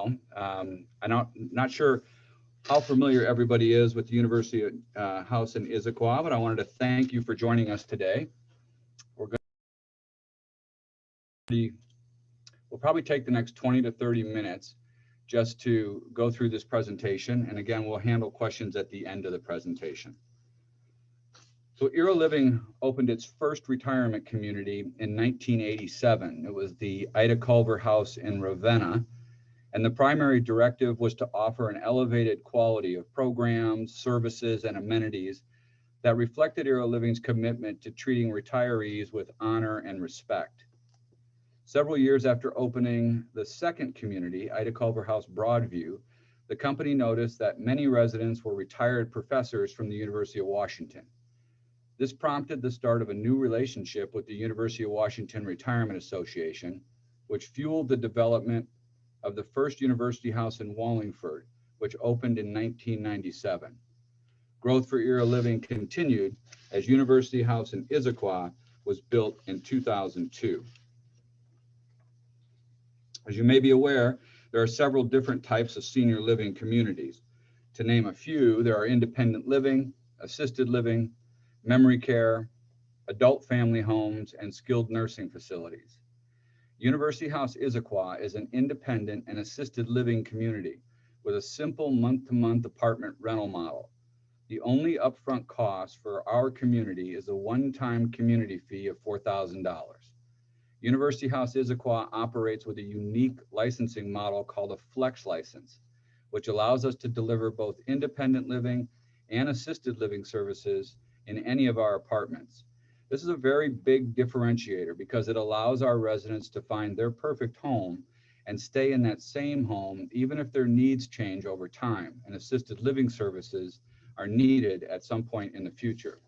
well. I'm not sure how familiar everybody is with the University House in Issaquah, but I wanted to thank you for joining us today. We'll probably take the next 20 to 30 minutes just to go through this presentation. And again, we'll handle questions at the end of the presentation. So Era Living opened its first retirement community in 1987. It was the Ida Culver House in Ravenna. And the primary directive was to offer an elevated quality of programs, services, and amenities that reflected Era Living's commitment to treating retirees with honor and respect. Several years after opening the second community, Ida Culver House Broadview, the company noticed that many residents were retired professors from the University of Washington. This prompted the start of a new relationship with the University of Washington Retirement Association, which fueled the development of the first University House in Wallingford, which opened in 1997. Growth for Era Living continued as University House in Issaquah was built in 2002. As you may be aware, there are several different types of senior living communities. To name a few, there are independent living, assisted living, memory care, adult family homes, and skilled nursing facilities. University House Issaquah is an independent and assisted living community with a simple month-to-month apartment rental model. The only upfront cost for our community is a one-time community fee of $4,000. University House Issaquah operates with a unique licensing model called a flex license, which allows us to deliver both independent living and assisted living services in any of our apartments. This is a very big differentiator because it allows our residents to find their perfect home and stay in that same home even if their needs change over time and assisted living services are needed at some point in the future.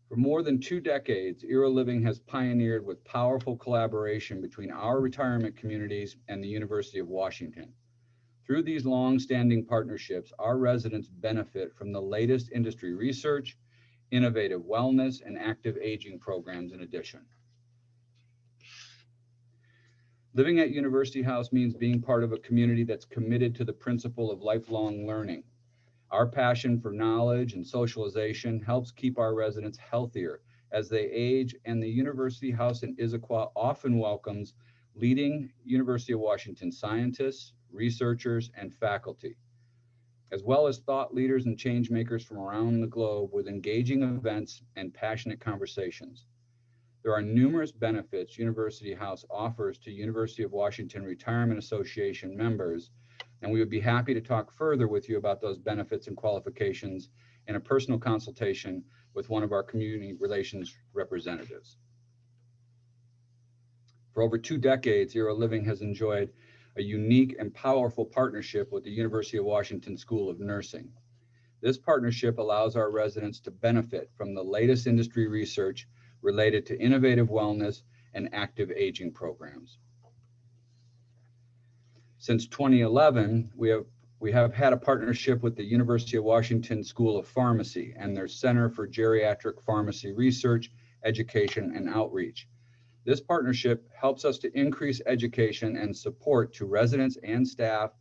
For more than 2 decades, Era Living has pioneered with powerful collaboration between our retirement communities and the University of Washington. Through these long-standing partnerships, our residents benefit from the latest industry research, innovative wellness, and active aging programs in addition. Living at University House means being part of a community that's committed to the principle of lifelong learning. Our passion for knowledge and socialization helps keep our residents healthier as they age, and the University House in Issaquah often welcomes leading University of Washington scientists, researchers, and faculty, as well as thought leaders and change makers from around the globe with engaging events and passionate conversations. There are numerous benefits University House offers to University of Washington Retirement Association members, and we would be happy to talk further with you about those benefits and qualifications in a personal consultation with one of our community relations representatives. For over 2 decades, Era Living has enjoyed a unique and powerful partnership with the University of Washington School of Nursing. This partnership allows our residents to benefit from the latest industry research related to innovative wellness and active aging programs. Since 2011, we have had a partnership with the University of Washington School of Pharmacy and their Center for Geriatric Pharmacy Research, Education, and Outreach. This partnership helps us to increase education and support to residents and staff.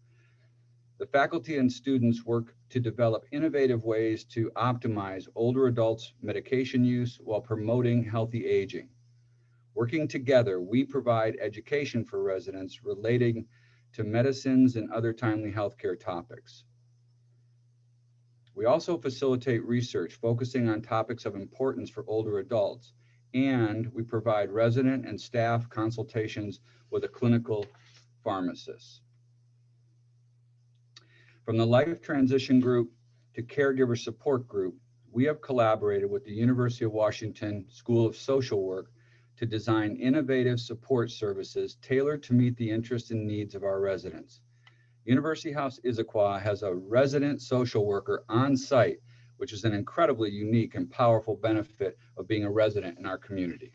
The faculty and students work to develop innovative ways to optimize older adults' medication use while promoting healthy aging. Working together, we provide education for residents relating to medicines and other timely healthcare topics. We also facilitate research focusing on topics of importance for older adults, and we provide resident and staff consultations with a clinical pharmacist. From the Life Transition Group to Caregiver Support Group, we have collaborated with the University of Washington School of Social Work to design innovative support services tailored to meet the interests and needs of our residents. University House Issaquah has a resident social worker on site, which is an incredibly unique and powerful benefit of being a resident in our community.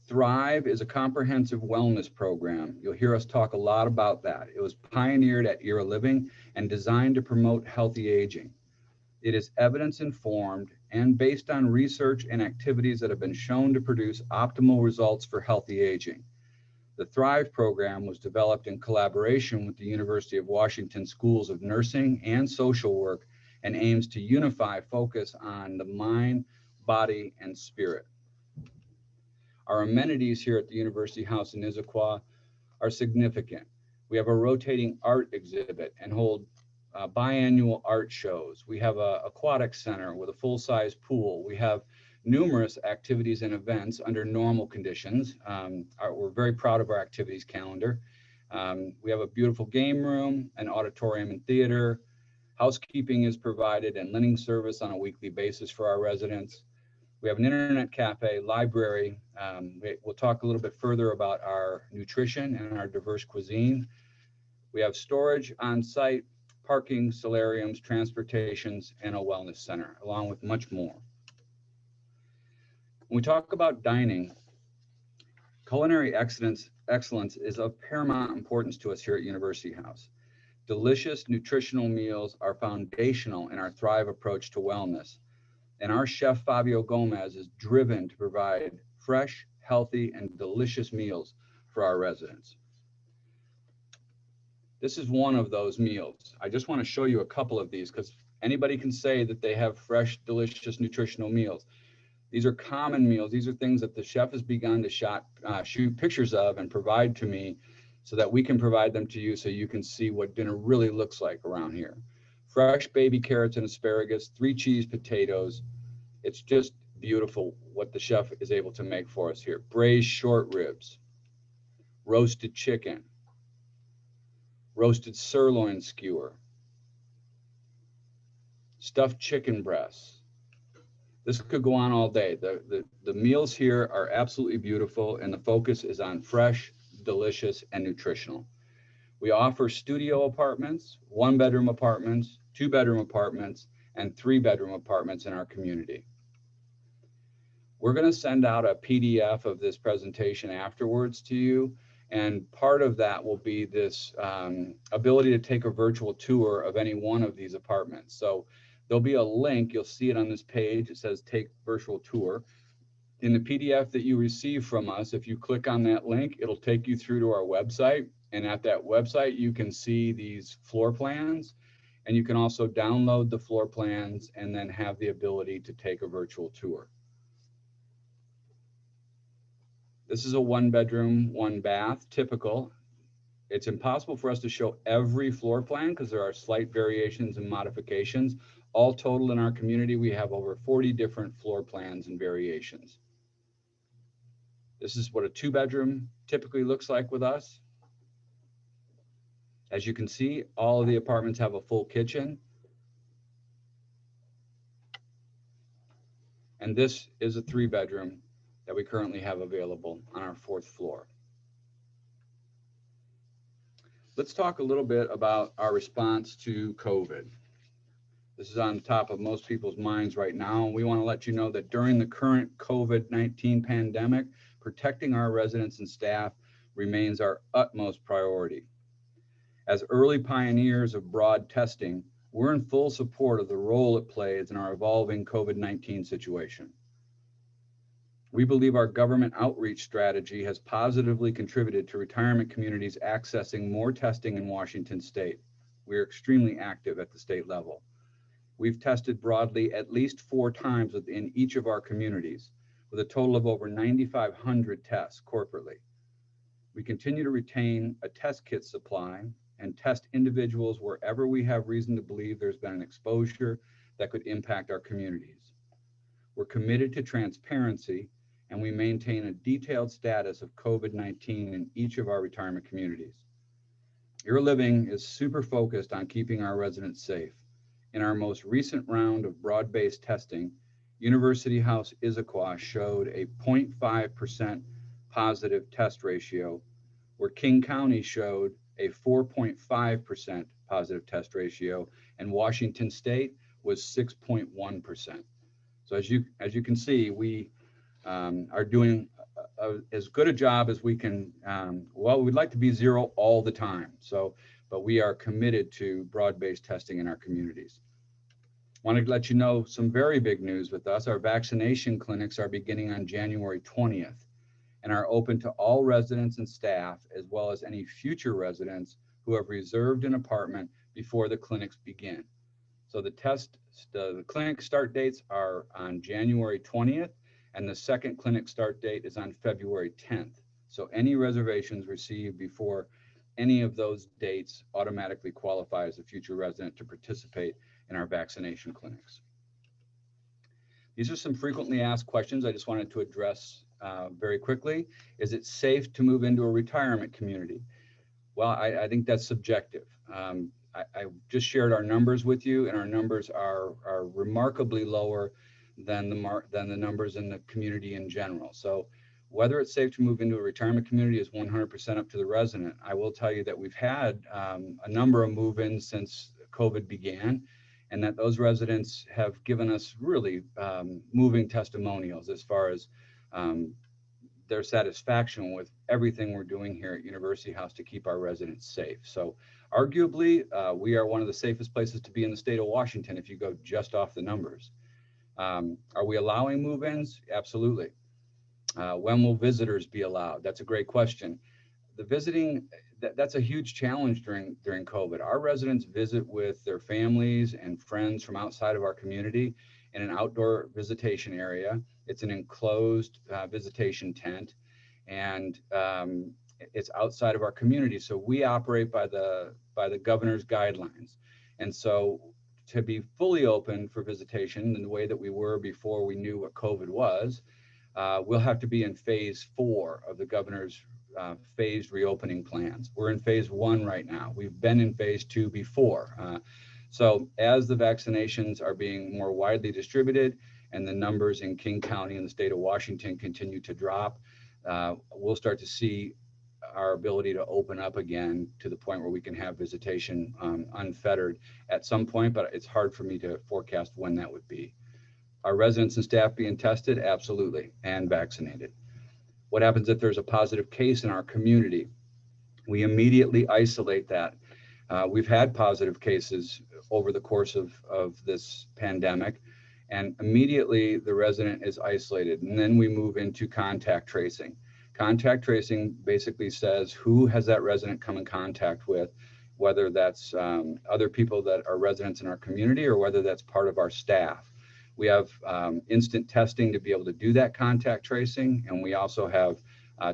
Thrive is a comprehensive wellness program. You'll hear us talk a lot about that. It was pioneered at Era Living and designed to promote healthy aging. It is evidence-informed and based on research and activities that have been shown to produce optimal results for healthy aging. The Thrive program was developed in collaboration with the University of Washington Schools of Nursing and Social Work and aims to unify focus on the mind, body, and spirit. Our amenities here at the University House in Issaquah are significant. We have a rotating art exhibit and hold biannual art shows. We have an aquatic center with a full-size pool. We have numerous activities and events under normal conditions. We're very proud of our activities calendar. We have a beautiful game room, an auditorium and theater. Housekeeping is provided and linen service on a weekly basis for our residents. We have an internet cafe, library. We'll talk a little bit further about our nutrition and our diverse cuisine. We have storage on site, parking, solariums, transportations, and a wellness center, along with much more. When we talk about dining, culinary excellence is of paramount importance to us here at University House. Delicious nutritional meals are foundational in our Thrive approach to wellness. And our chef, Fabio Gomez, is driven to provide fresh, healthy, and delicious meals for our residents. This is one of those meals. I just want to show you a couple of these because anybody can say that they have fresh, delicious, nutritional meals. These are common meals. These are things that the chef has begun to shoot pictures of and provide to me so that we can provide them to you so you can see what dinner really looks like around here. Fresh baby carrots and asparagus, 3 cheese potatoes. It's just beautiful what the chef is able to make for us here. Braised short ribs, roasted chicken, roasted sirloin skewer, stuffed chicken breasts. This could go on all day. The meals here are absolutely beautiful, and the focus is on fresh, delicious, and nutritional. We offer studio apartments, 1-bedroom apartments, 2-bedroom apartments, and 3-bedroom apartments in our community. We're going to send out a PDF of this presentation afterwards to you, and part of that will be this ability to take a virtual tour of any one of these apartments. So there'll be a link, you'll see it on this page, it says take virtual tour. In the PDF that you receive from us, if you click on that link, it'll take you through to our website, and at that website you can see these floor plans, and you can also download the floor plans and then have the ability to take a virtual tour. This is a 1-bedroom, 1-bath, typical. It's impossible for us to show every floor plan because there are slight variations and modifications. All total in our community, we have over 40 different floor plans and variations. This is what a 2-bedroom typically looks like with us. As you can see, all of the apartments have a full kitchen. And this is a 3-bedroom that we currently have available on our 4th floor. Let's talk a little bit about our response to COVID. This is on top of most people's minds right now. We want to let you know that during the current COVID-19 pandemic, protecting our residents and staff remains our utmost priority. As early pioneers of broad testing, we're in full support of the role it plays in our evolving COVID-19 situation. We believe our government outreach strategy has positively contributed to retirement communities accessing more testing in Washington state. We are extremely active at the state level. We've tested broadly at least 4 times within each of our communities, with a total of over 9,500 tests corporately. We continue to retain a test kit supply and test individuals wherever we have reason to believe there's been an exposure that could impact our communities. We're committed to transparency, and we maintain a detailed status of COVID-19 in each of our retirement communities. Your Living is super focused on keeping our residents safe. In our most recent round of broad-based testing, University House Issaquah showed a 0.5% positive test ratio, where King County showed a 4.5% positive test ratio, and Washington State was 6.1%. So as you can see, we are doing as good a job as we can. Well, we'd like to be 0 all the time. But we are committed to broad-based testing in our communities. Want to let you know some very big news with us. Our vaccination clinics are beginning on January 20th and are open to all residents and staff, as well as any future residents who have reserved an apartment before the clinics begin. So the clinic start dates are on January 20th, and the second clinic start date is on February 10th. So any reservations received before any of those dates automatically qualify as a future resident to participate in our vaccination clinics. These are some frequently asked questions I just wanted to address very quickly. Is it safe to move into a retirement community? Well, I think that's subjective. I just shared our numbers with you, and our numbers are remarkably lower than the numbers in the community in general. So whether it's safe to move into a retirement community is 100% up to the resident. I will tell you that we've had a number of move-ins since COVID began, and that those residents have given us really moving testimonials as far as their satisfaction with everything we're doing here at University House to keep our residents safe. So arguably, we are one of the safest places to be in the state of Washington if you go just off the numbers. Are we allowing move-ins? Absolutely. When will visitors be allowed? That's a great question. The visiting, that's a huge challenge during COVID. Our residents visit with their families and friends from outside of our community in an outdoor visitation area. It's an enclosed visitation tent, and it's outside of our community. So we operate by the governor's guidelines. And so to be fully open for visitation in the way that we were before we knew what COVID was, we'll have to be in phase 4 of the governor's phased reopening plans. We're in phase 1 right now. We've been in phase 2 before. So as the vaccinations are being more widely distributed and the numbers in King County and the state of Washington continue to drop, we'll start to see our ability to open up again to the point where we can have visitation unfettered at some point, but it's hard for me to forecast when that would be. Are residents and staff being tested? Absolutely, and vaccinated. What happens if there's a positive case in our community? We immediately isolate that. We've had positive cases over the course of this pandemic, and immediately the resident is isolated. And then we move into contact tracing. Contact tracing basically says who has that resident come in contact with, whether that's other people that are residents in our community or whether that's part of our staff. We have instant testing to be able to do that contact tracing, and we also have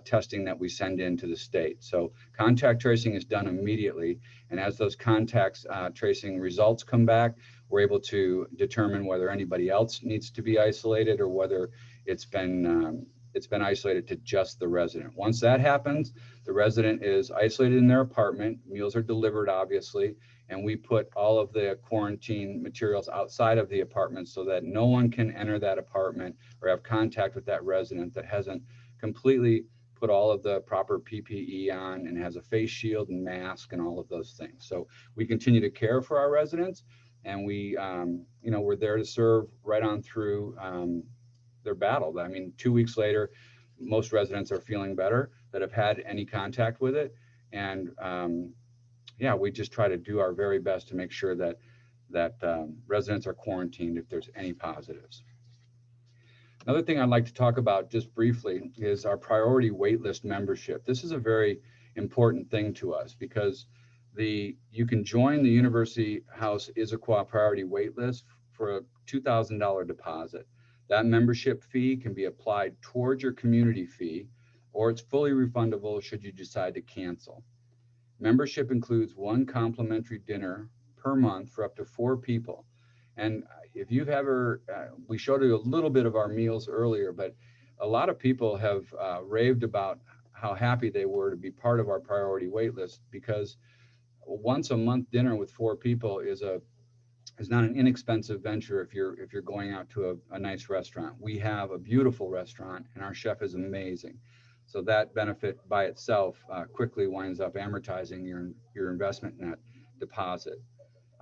testing that we send into the state. So contact tracing is done immediately, and as those contacts tracing results come back, we're able to determine whether anybody else needs to be isolated or whether it's been isolated to just the resident. Once that happens, the resident is isolated in their apartment. Meals are delivered, obviously, and we put all of the quarantine materials outside of the apartment so that no one can enter that apartment or have contact with that resident that hasn't completely put all of the proper PPE on and has a face shield and mask and all of those things. So we continue to care for our residents, and we're there to serve right on through their battle. I mean, 2 weeks later, most residents are feeling better that have had any contact with it. And we just try to do our very best to make sure that residents are quarantined if there's any positives. Another thing I'd like to talk about just briefly is our priority waitlist membership. This is a very important thing to us because you can join the University House Issaquah priority waitlist for a $2,000 deposit. That membership fee can be applied towards your community fee, or it's fully refundable should you decide to cancel. Membership includes one complimentary dinner per month for up to 4 people. And if you've ever, we showed you a little bit of our meals earlier, but a lot of people have raved about how happy they were to be part of our priority waitlist, because once a month dinner with 4 people is not an inexpensive venture if you're going out to a nice restaurant. We have a beautiful restaurant and our chef is amazing. So that benefit by itself quickly winds up amortizing your investment in that deposit.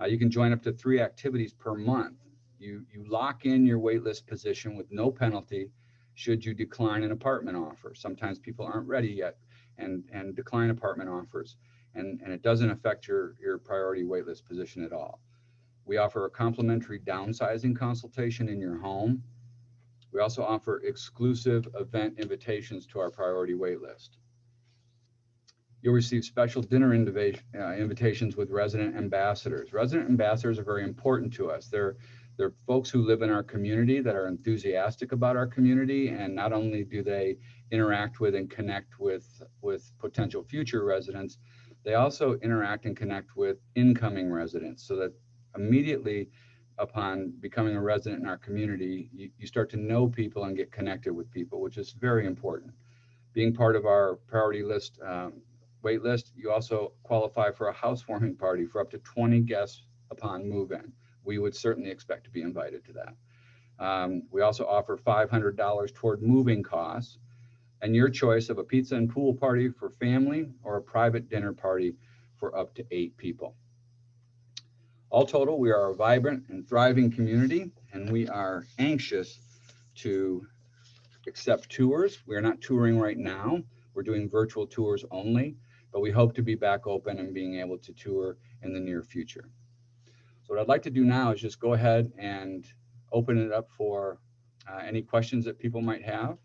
You can join up to 3 activities per month. You lock in your waitlist position with no penalty should you decline an apartment offer. Sometimes people aren't ready yet and decline apartment offers, and it doesn't affect your priority waitlist position at all. We offer a complimentary downsizing consultation in your home. We also offer exclusive event invitations to our priority wait list. You'll receive special dinner invitations with resident ambassadors. Resident ambassadors are very important to us. They're folks who live in our community that are enthusiastic about our community, and not only do they interact with and connect with potential future residents, they also interact and connect with incoming residents, so that immediately upon becoming a resident in our community, you start to know people and get connected with people, which is very important. Being part of our priority list wait list, you also qualify for a housewarming party for up to 20 guests upon move-in. We would certainly expect to be invited to that. We also offer $500 toward moving costs, and your choice of a pizza and pool party for family or a private dinner party for up to 8 people. All total, we are a vibrant and thriving community, and we are anxious to accept tours. We are not touring right now. We're doing virtual tours only, but we hope to be back open and being able to tour in the near future. So what I'd like to do now is just go ahead and open it up for any questions that people might have.